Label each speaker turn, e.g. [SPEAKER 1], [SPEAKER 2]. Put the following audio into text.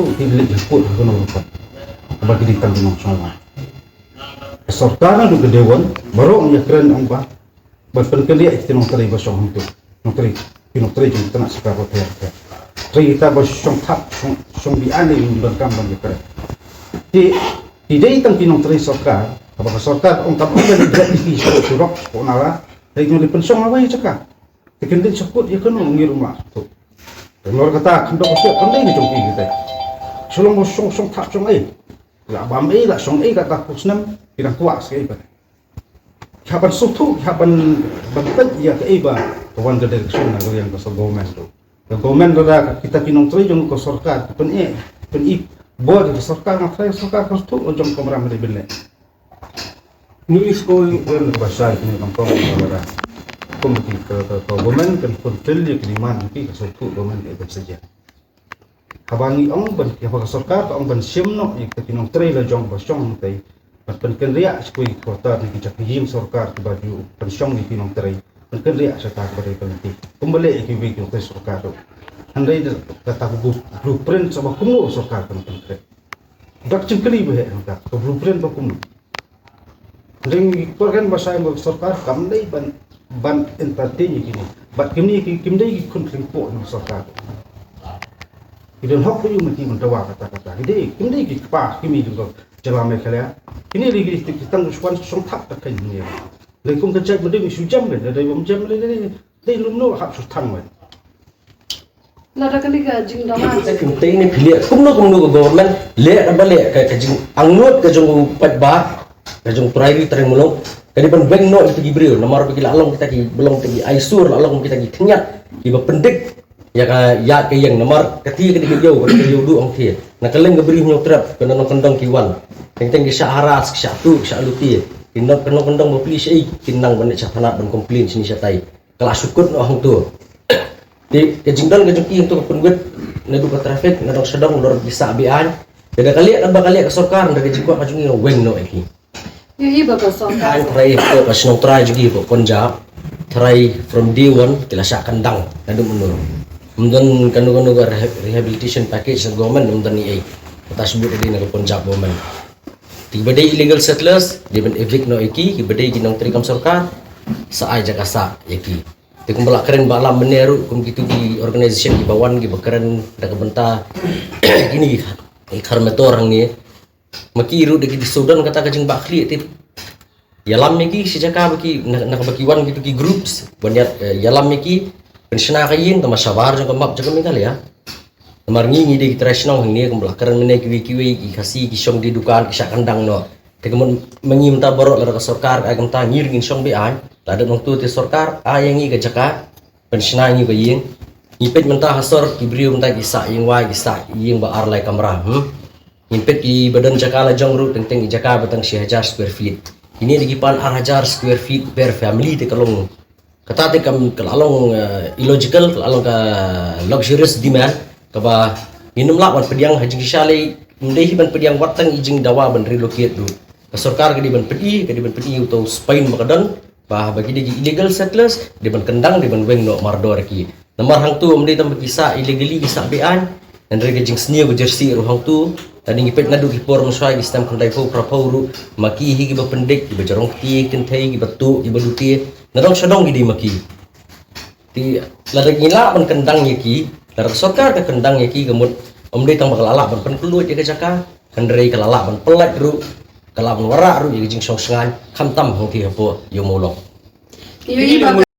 [SPEAKER 1] thu thì lịch put ko no pa bagi di tanong sama sorkar na du dewan baro ang yakren ang ba pen kali itinong tali ba song tu nong tali pinong tali jung tanah sekar ko ter tri kita ba song thap song bi ane yung ban kam ban yakre di dei tang pinong tali sorkar apa sorkar ang tap ba di surok ko nara dei ngi pen song awai caka tikendin support ya kan ngi rumah tu lor kata kendo ko siap pandai ni jong kita sulong mo song thap song ai la bam ai la song ai kata ko snam pirang kuat sekali ba haban sutu haban bantet ya ke iba kawan gede sun na yang ko government tu government da kita pinong tri jong ko sarkar pen i bod di sarkar na tri sarkar ko tu jong ko maram de belle nulis ko yung bahasa ini kampung bara komiti ke government kan kontrol di keliman ki ka sutu government itu saja habangi ong ban ya ka sarkar ong ban simno ik pinong tri la jong basong tai pen ria skui kota ni kijak him sarkar ki baju pensiong ni pinong trai pen ria sa ta ko penting kumbale ki wi ko sarkar handai de kata blueprint sama kuno sarkar kan penting dak cingkeli be ka blueprint ba kuno ring korgan bahasa yang sarkar kam dai ban entertain kini bat kimni kimdai ki kun ring po no sarkar idon hok yu mati mendawa kata-kata ide kimdai ki pa kimi juga jalan mereka ini lagi kita nguswan song tak tekan ni. Lagi kong kerja benda ni sujam kan, dari jam ni lumno hak sutang kan.
[SPEAKER 2] Nada kali ka jing dama.
[SPEAKER 3] Penting ni pilih. Kumno government lihat apa lihat ke jing angnut ke jong pat ba ke jong private tereng mulong. Kadi ban bank no itu gibril. Nomor pergi lalong kita ki belum pergi aisur lalong kita ki tenyat. Iba pendik ya ke yang nomor ketiga ke jauh du ong tie. Nak keleng geberi nyotrap kena nong kendang kiwan. Teng kisah haras, kisah tu, kisah luti. Kinok kendang mau pilih sih, kinang banyak catanak dan komplain sini satai. Kelas sukut orang tu. Di kejingdan kejengki untuk penguat, nadu ke trafik, nadang sedang lor bisa bian. Beda kali ke sorkar, dari kejingkuat kajungi weng no eki.
[SPEAKER 2] Yui bapa sorkar.
[SPEAKER 3] Try itu pas nong try juga ibu Punjab. Try from day one, kilasa kendang, nadu menurut. Kemudian kanu rehabilitation package ng government kemudian ni kita sebut tadi nak Punjab government. Tiba day illegal settlers dia ben evict no eki, tiba day ginang trikam sarkar sa ay jaka sa eki. Ti kumbala keren balam meneru kum gitu di organisation di bawan gi bakeren da kebenta gini karmetor orang ni makiru de di Sudan kata kajing bakli ti yalam meki sejaka baki nak bakiwan gitu ki groups banyak yalam meki pensiona kayin tama sabar jang map jang mingal ya namar ngi de traditional hang ni kumbala keren mene kiwi kasi kisong di dukan kisah kandang no te kemun mengi menta borok lara ka sarkar ay kamta ngir ngin song bi ay lada nong tu te sarkar ay ngi ka jaka pensiona ngi kayin ipet menta hasor kibriu menta kisa ing wa kisa ing ba arlai kamera ipet ki badan jaka la jong ru teng jaka batang 1000 square feet ini lagi pan 1000 square feet per family te kalong kata te kam kalalong illogical kalalong ka luxurious demand kaba minum lawan pediang hajing sale mendai ban pediang watang ijing dawa ban relocate du sarkar gadi ban pedi uto Spain makadan bah bagi di illegal settlers di ban kendang di ban weng no mardor ki nomor hang tu mendai tam kisah illegally kisah bean dan rega jing sniu go jersey ru hang tu tadi ngipet ngadu ki por musai ki stem kandai po prapauru maki hi gi ba pendek gi ba jarong ti kentai gi batu gi baduti narong sadong gi di maki ti ladek ngila ban kendang ki lar sarkar ka kendang ki gemut omdei tang bakal alak ban penkuluit ya jaka kandrei kalalak ban pelat ru kalaban wara ru ya jing song sengan kam tam hong ti hapo yo molong.